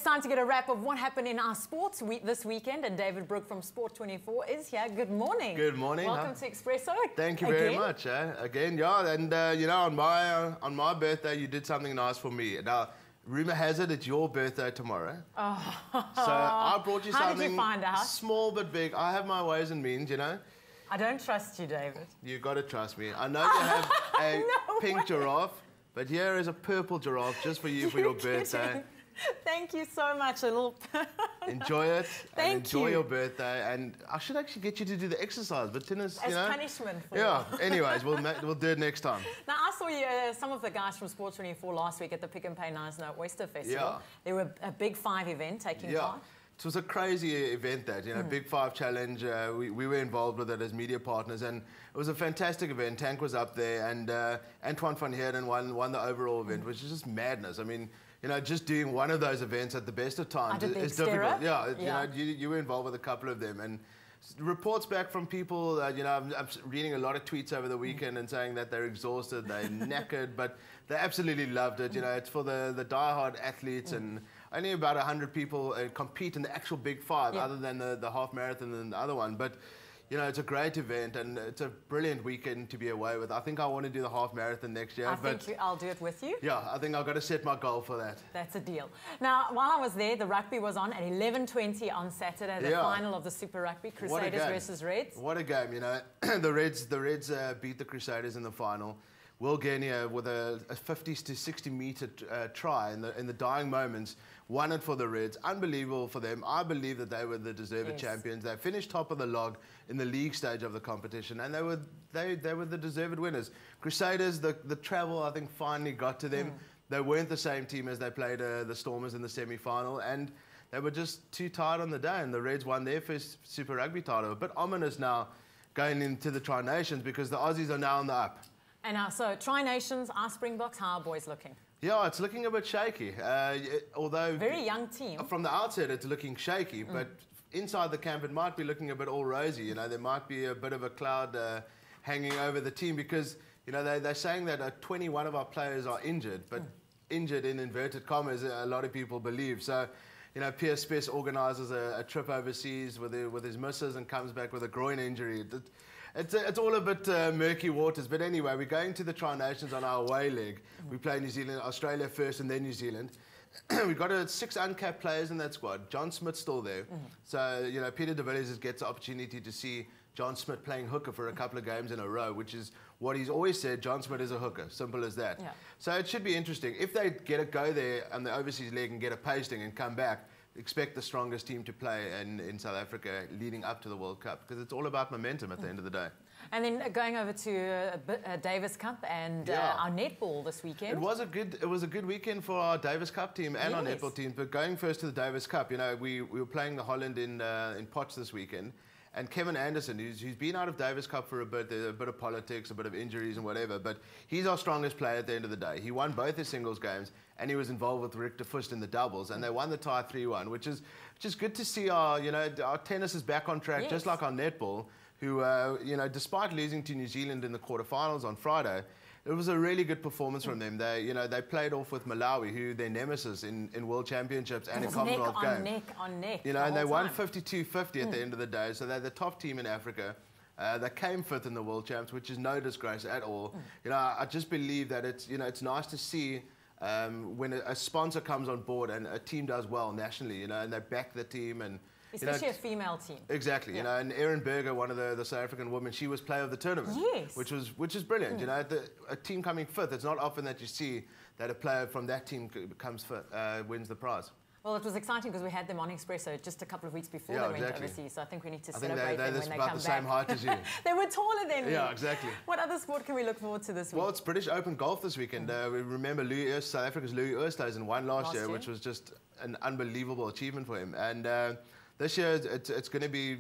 time to get a wrap of what happened in our sports this weekend, and David Brooke from Sport24 is here. Good morning. Good morning. Welcome to Expresso. Thank you very much. Again, yeah, and you know, on my birthday, you did something nice for me. Now, rumor has it, it's your birthday tomorrow. Oh. So I brought you something. How did you find out? Small but big. I have my ways and means, you know. I don't trust you, David. You got to trust me. I know you have a pink giraffe, but here is a purple giraffe just for you for your birthday. Thank you so much. A little. Enjoy it. Enjoy your birthday. And I should actually get you to do the exercise, but Tina's, as punishment for you. Anyways, we'll do it next time. Now, I saw you, some of the guys from Sport24 last week at the Pick and Pay Nice Note Oyster Festival. Yeah. They were a Big Five event taking part. It was a crazy event, that, you know, Big Five Challenge. We were involved with it as media partners, and it was a fantastic event. Tank was up there, and Antoine van Heerden won the overall event, which is just madness. I mean, you know, just doing one of those events at the best of times is difficult. Yeah, you know, you were involved with a couple of them, and reports back from people, you know, I'm reading a lot of tweets over the weekend and saying that they're exhausted, they're knackered, but they absolutely loved it. You know, it's for the die-hard athletes, and only about 100 people compete in the actual Big Five, other than the half marathon and the other one. But you know, it's a great event, and it's a brilliant weekend to be away with. I think I want to do the half marathon next year. I think I'll do it with you. Yeah, I think I've got to set my goal for that. That's a deal. Now, while I was there, the rugby was on at 11:20 on Saturday, the final of the Super Rugby, Crusaders versus Reds. What a game, you know. the Reds beat the Crusaders in the final. Will Genia, with a 50 to 60 metre try in the dying moments, won it for the Reds. Unbelievable for them. I believe that they were the deserved champions. They finished top of the log in the league stage of the competition, and they were the deserved winners. Crusaders, the travel, I think, finally got to them. They weren't the same team as they played the Stormers in the semi-final, and they were just too tired on the day, and the Reds won their first Super Rugby title. A bit ominous now going into the Tri-Nations, because the Aussies are now on the up. And so, Tri-Nations, our Springboks, how are boys looking? Yeah, it's looking a bit shaky. Although very young team. From the outset, it's looking shaky, but inside the camp, it might be looking a bit all rosy. You know, there might be a bit of a cloud hanging over the team, because you know they're saying that 21 of our players are injured, but injured in inverted commas, a lot of people believe. So, you know, Pierre Spess organises a trip overseas with his missus and comes back with a groin injury. It's all a bit murky waters, but anyway, we're going to the Tri-Nations on our away leg. We play New Zealand, Australia first, and then New Zealand. We've got 6 uncapped players in that squad. John Smith's still there. So, you know, Peter de Villiers gets the opportunity to see John Smith playing hooker for a couple of games in a row, which is what he's always said. John Smith is a hooker, simple as that. So it should be interesting. If they go there on the overseas leg and get a pasting and come back, expect the strongest team to play in South Africa leading up to the World Cup, because it's all about momentum at the end of the day. And then going over to Davis Cup and our netball this weekend. It was a good weekend for our Davis Cup team and our netball team. But going first to the Davis Cup, you know, we were playing the Holland in Potch this weekend. And Kevin Anderson, who's been out of Davis Cup for a bit, there's a bit of politics, a bit of injuries and whatever, but he's our strongest player at the end of the day. He won both his singles games, and he was involved with Rick de Fust in the doubles, and they won the tie 3-1, which is good to see. Our tennis is back on track, just like our netball, who, you know, despite losing to New Zealand in the quarterfinals on Friday, it was a really good performance from them. They played off with Malawi, who their nemesis in World Championships and in Commonwealth Games. Neck on neck. You know, and they won 52-50 at the end of the day. So they're the top team in Africa. They came 5th in the World Champs, which is no disgrace at all. You know, I just believe that it's nice to see when a sponsor comes on board and a team does well nationally. You know, and they back the team and. Especially a female team. Exactly, you know, and Erin Berger, one of the South African women, she was player of the tournament. Yes. Which is brilliant. You know, a team coming 5th, it's not often that you see that a player from that team wins the prize. Well, it was exciting because we had them on Expresso just a couple of weeks before they went overseas, so I think we need to celebrate them when they come back. They're about the same height as you. They were taller than me. Yeah, exactly. What other sport can we look forward to this week? Well, it's British Open golf this weekend. We remember South Africa's Louis Oosthuizen won last year, which was just an unbelievable achievement for him. And this year, it's going to be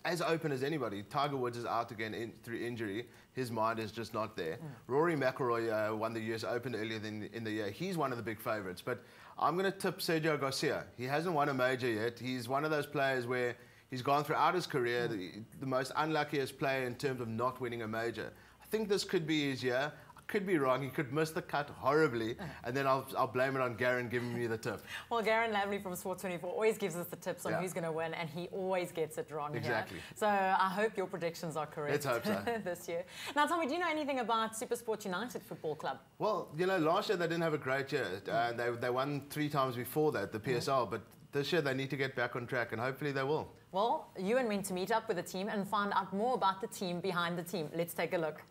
as open as anybody. Tiger Woods is out again through injury. His mind is just not there. Rory McIlroy won the US Open earlier in the year. He's one of the big favourites. But I'm going to tip Sergio Garcia. He hasn't won a major yet. He's one of those players where he's gone throughout his career the most unluckiest player in terms of not winning a major. I think this could be his year. I could be wrong. He could miss the cut horribly, and then I'll blame it on Garen giving me the tip. Well, Garen Lavely from Sport24 always gives us the tips on who's going to win, and he always gets it wrong. Exactly. Here. So I hope your predictions are correct. Let's hope so. This year. Now, tell me, do you know anything about Sport United Football Club? Well, you know, last year they didn't have a great year. They won 3 times before that, the PSL, but this year they need to get back on track, and hopefully they will. Well, you and meant to meet up with the team and find out more about the team behind the team. Let's take a look.